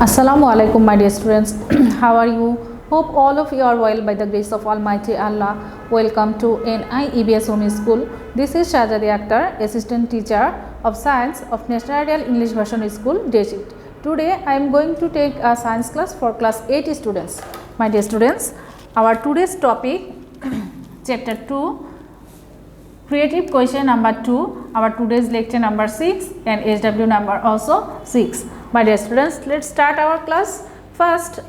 Assalamu alaikum, my dear students. How are you? Hope all of you are well by the grace of Almighty Allah. Welcome to NIEBS Home School. This is Shahjadi Akter, Assistant Teacher of Science of National Ideal English Version School, Day Shift. Today I am going to take a science class for class 8 students. My dear students, our today's topic, Chapter 2, Creative Question number 2, our today's lecture number 6 and SW number also 6. My dear students, let's start our class. First,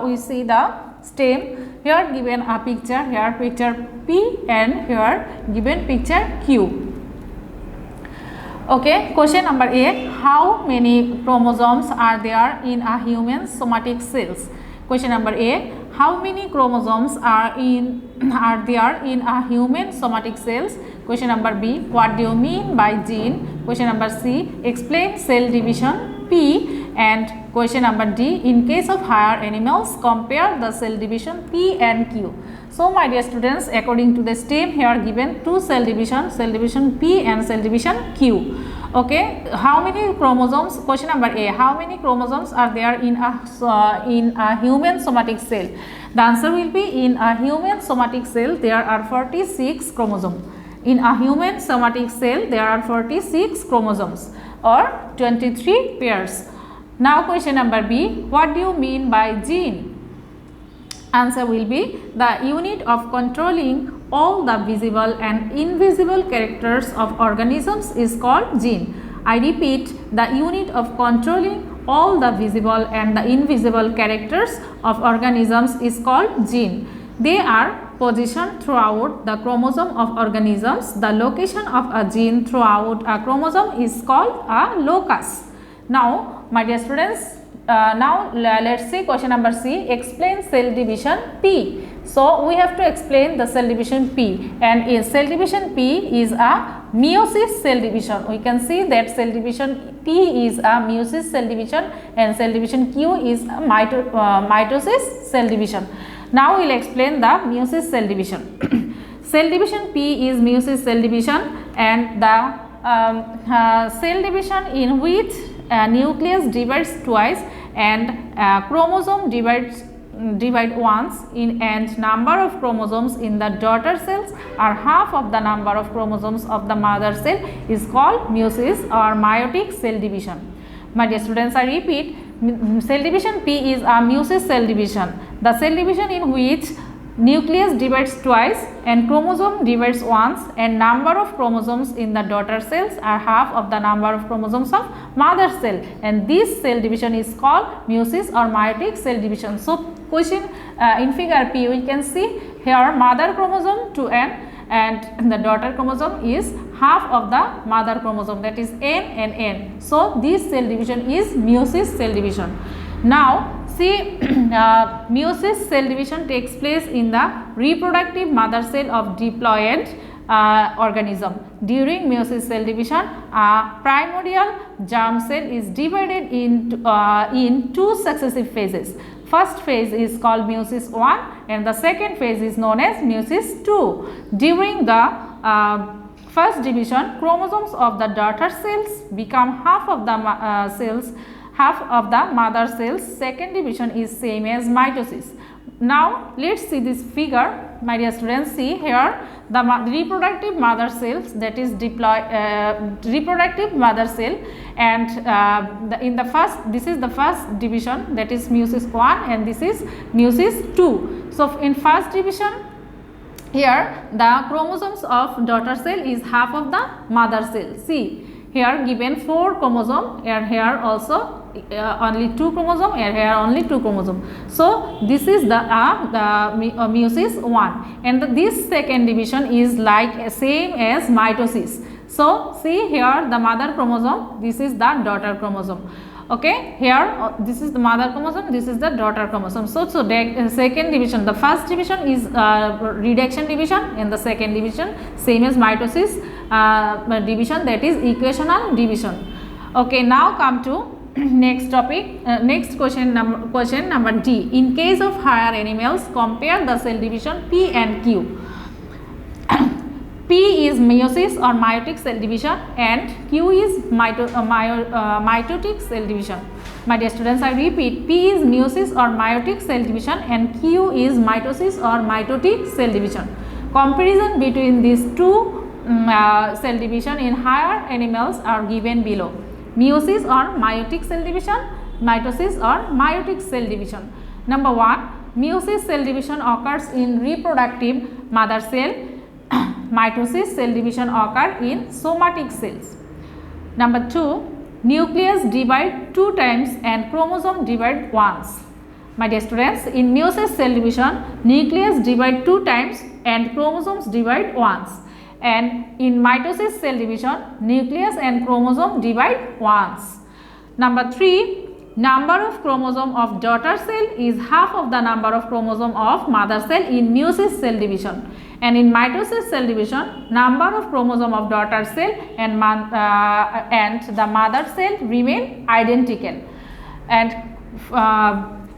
we see the stem. Here given a picture, here picture P and here given picture Q. Okay, question number A, how many chromosomes are there in a human somatic cells? Question number A, how many chromosomes are there in a human somatic cells? Question number B, what do you mean by gene? Question number C, explain cell division P. And question number D, in case of higher animals, compare the cell division P and Q. So my dear students, according to the stem, here given two cell division P and cell division Q. Okay, how many chromosomes? Question number A, how many chromosomes are there in a human somatic cell? The answer will be, in a human somatic cell there are 46 chromosomes. In a human somatic cell there are 46 chromosomes or 23 pairs. Now question number B, what do you mean by gene? Answer will be, the unit of controlling all the visible and invisible characters of organisms is called gene. I repeat, the unit of controlling all the visible and the invisible characters of organisms is called gene. They are positioned throughout the chromosome of organisms. The location of a gene throughout a chromosome is called a locus. Now, my dear students, now let's see question number C, explain cell division P. So, we have to explain the cell division P, and in cell division P is a meiosis cell division. We can see that cell division P is a meiosis cell division and cell division Q is a mitosis cell division. Now, we will explain the meiosis cell division. Cell division P is meiosis cell division, and the cell division in which nucleus divides twice and chromosome divide once and number of chromosomes in the daughter cells are half of the number of chromosomes of the mother cell is called meiosis or meiotic cell division. My dear students, I repeat, cell division P is a meiosis cell division, the cell division in which nucleus divides twice and chromosome divides once and number of chromosomes in the daughter cells are half of the number of chromosomes of mother cell, and this cell division is called meiosis or meiotic cell division. So, question in figure P, we can see here mother chromosome to N and the daughter chromosome is half of the mother chromosome, that is N and N. So, this cell division is meiosis cell division. Now, see, meiosis cell division takes place in the reproductive mother cell of diploid organism. During meiosis cell division, a primordial germ cell is divided in two successive phases. First phase is called meiosis 1 and the second phase is known as meiosis 2. During the first division, chromosomes of the daughter cells become half of the mother cells. Second division is same as mitosis. Now, let's see this figure. My dear students, see here the reproductive mother cells, that is reproductive mother cell, and this is the first division, that is meiosis 1 and this is meiosis 2. So, in first division, here the chromosomes of daughter cell is half of the mother cell. See, here given 4 chromosome and here also only 2 chromosome and here only 2 chromosome. So, this is the meiosis 1 and this second division is like same as mitosis. So, see here the mother chromosome, this is the daughter chromosome. Okay, here this is the mother chromosome, this is the daughter chromosome. So, second division, the first division is reduction division and the second division same as mitosis division, that is equational division. Okay, now come to next topic, next question number D. In case of higher animals, compare the cell division P and Q. P is meiosis or meiotic cell division and Q is mitotic cell division. My dear students, I repeat, P is meiosis or meiotic cell division and Q is mitosis or mitotic cell division. Comparison between these two cell division in higher animals are given below. Meiosis or meiotic cell division, mitosis or meiotic cell division. Number 1, meiosis cell division occurs in reproductive mother cell. Mitosis cell division occurs in somatic cells. Number 2, nucleus divide 2 times and chromosome divide once. My dear students, in meiosis cell division, nucleus divide 2 times and chromosomes divide once. And in mitosis cell division, nucleus and chromosome divide once. Number 3, number of chromosome of daughter cell is half of the number of chromosome of mother cell in meiosis cell division. And in mitosis cell division, number of chromosome of daughter cell and the mother cell remain identical. And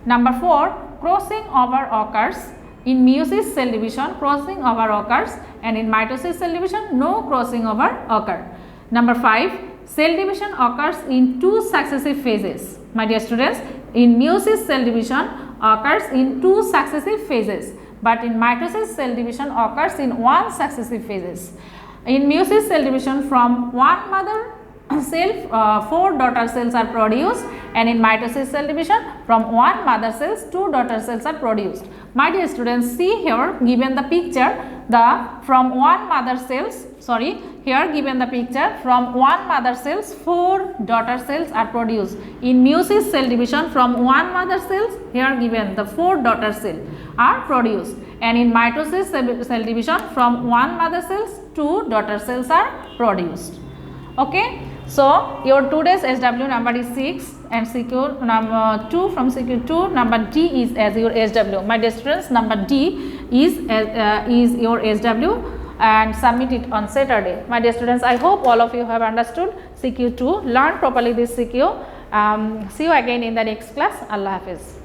number 4, crossing over occurs. In meiosis cell division, crossing over occurs, and in mitosis cell division, no crossing over occur. Number 5, cell division occurs in 2 successive phases. My dear students, in meiosis cell division occurs in 2 successive phases, but in mitosis cell division occurs in 1 successive phases. In meiosis cell division, from 1 mother cell 4 daughter cells are produced, and in mitosis cell division from 1 mother cells 2 daughter cells are produced. My dear students, see here given the picture, from 1 mother cells, here given the picture, from 1 mother cells 4 daughter cells are produced. In meiosis cell division, from 1 mother cells, here given the 4 daughter cells are produced, and in mitosis cell division, from 1 mother cells 2 daughter cells are produced. Okay. So, your today's SW number is 6 and CQ number 2 from CQ2 number D is as your SW. My dear students, number D is your SW and submit it on Saturday. My dear students, I hope all of you have understood CQ2, learn properly this CQ. See you again in the next class. Allah Hafiz.